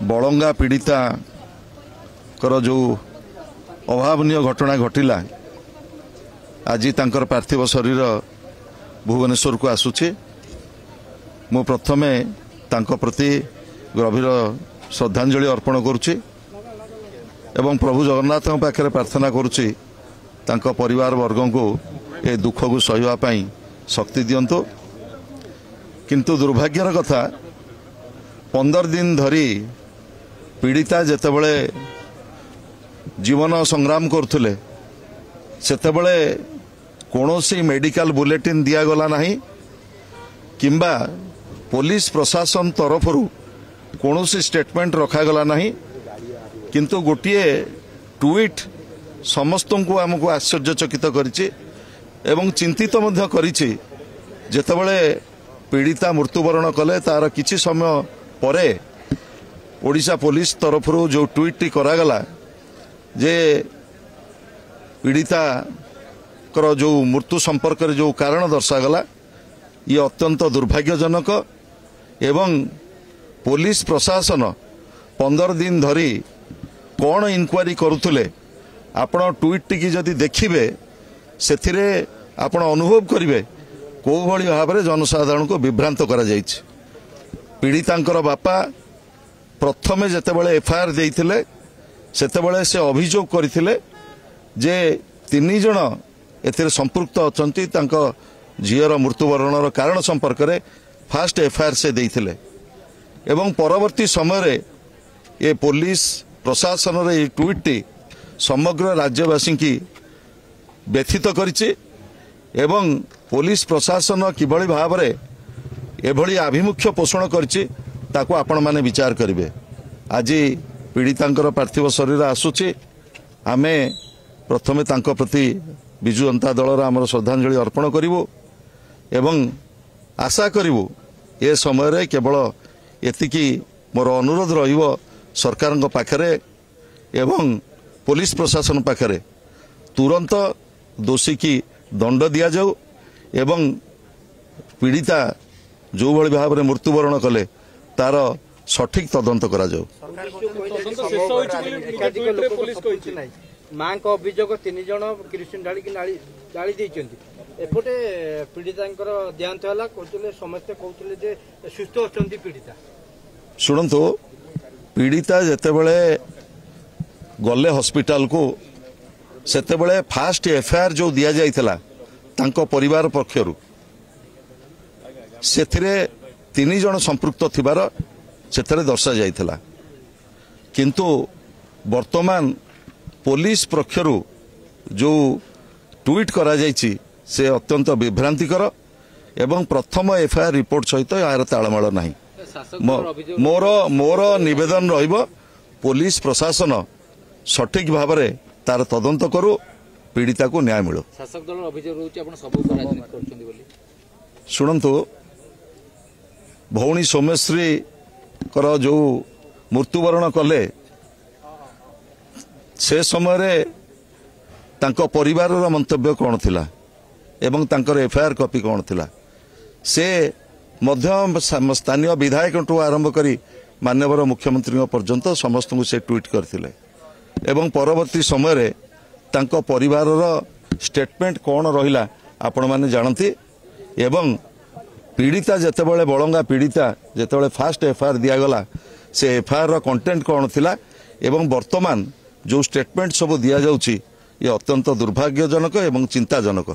बलंगा पीड़िता जो अभावनीय घटना घटिला आज तांकर पार्थिव शरीर भुवनेश्वर को आसुची मु प्रथमे तांको प्रति गभीर श्रद्धांजलि अर्पण करुच्ची एवं प्रभु जगन्नाथ पाखे प्रार्थना करुच्ची तांको परिवार वर्ग को ए दुख को सहिबा पई शक्ति दियंतो। किंतु दुर्भाग्यर कथा 15 दिन धरी पीड़िता जेतेबेले जीवन संग्राम करथुले सेतेबेले कौनसी मेडिकल बुलेटिन दियागला नहीं किंबा पुलिस प्रशासन तरफ कौनसी स्टेटमेंट रखागला नहीं किंतु गोटे ट्वीट समस्त को आमको आश्चर्यचकित करिछि एवं चिंतित मध्य करिछि। जेतेबेले पीड़िता मृत्युवरण कले तार किछि समय परे ओडिशा पुलिस तरफ जो ट्वीट टी करागला जे पीड़िता जो मृत्यु संपर्क में जो कारण दर्शागला ये अत्यंत दुर्भाग्यजनक एवं पुलिस प्रशासन 15 दिन धरी कौन इनक्वारी करुले आपण ट्वीट टी जदि देखिबे सेथिरे आपण अनुभव करिवे को भली भाव में जनसाधारण को विभ्रांत करा जायछि। पीड़ितांकर बापा प्रथमे जेतेबेले एफआईआर देइथिले सेतेबेले से अभियोग करथिले जे 3 जण एथिरे संपृक्त अछंती तांको झीर मृत्युवरणर कारण संपर्क में फास्ट एफआईआर से देइथिले एवं परवर्ती समय ये पुलिस प्रशासन रे ट्वीट टी समग्र राज्यवासी की व्यथित करिछि एवं पुलिस प्रशासन किभली भाव में एभली आभिमुख्य पोषण करिछि ताको आपण माने विचार करिवे। आज पीड़ितांकर पार्थिव शरीर आसुछि आमे प्रथमे तांको प्रति विजु जनता दलर आमर श्रद्धांजलि अर्पण करिवो एवं आशा करिवो ए समय केवल एतिकी मोर अनुरोध रहिबो सरकारक पाखरे एवं पुलिस प्रशासन पाखरे तुरंत दोषी की दंड दिया जाऊ एवं पीड़िता जो भली भाव में मृत्युवरण कले तार सठिक तदंत करा जाऊ। माँ को अभियोग 3 जण किरोसिन डाली एपटे पीड़िता देहांत है कहते समस्ते कहते जे सुस्थ अच्छा पीड़िता शुणु पीड़िता जेतेबेले गले हॉस्पिटल को सेतेबेले फास्ट एफआईआर जो दिया जाइथिला तांको परिवार पक्षरु सेथिरे 3 जण संपृक्त थिबार सेथरे दर्शा जाइथिला किंतु वर्तमान पुलिस पक्षरु जो ट्वीट करा जाइछि से अत्यंत विभ्रांतिकर एवं प्रथम एफआईआर रिपोर्ट सहित यार तालमेल नहीं। मोर निवेदन रहिबो पुलिस प्रशासन सठिक भाव में तार तदंत करू पीड़िता को न्याय मिलो। शासक दल अभियोग रहउछि आपण सब राजनीति करछन्ती बोली शुणु भौणी सोमेश्वरी कर जो मृत्युवरण कले से समय तांको परिवार मंतव्य कौन थिला एवं तांकर एफआईआर कॉपी कौन थिला से मध्य स्थानीय विधायक आरंभ करी माननीय मुख्यमंत्री पर्यंत समस्त को से ट्वीट करथिले एवं परवर्ती समय तांको परिवार स्टेटमेंट कौन रहिला आपण माने जानती एवं पीड़िता जेतेबेले बलंगा पीड़िता जेतेबेले फास्ट एफआईआर दियागला से एफआईआर कंटेंट कौन थिला एवं वर्तमान जो स्टेटमेंट सब दिया जाउची ये अत्यंत दुर्भाग्यजनक एवं चिंताजनक।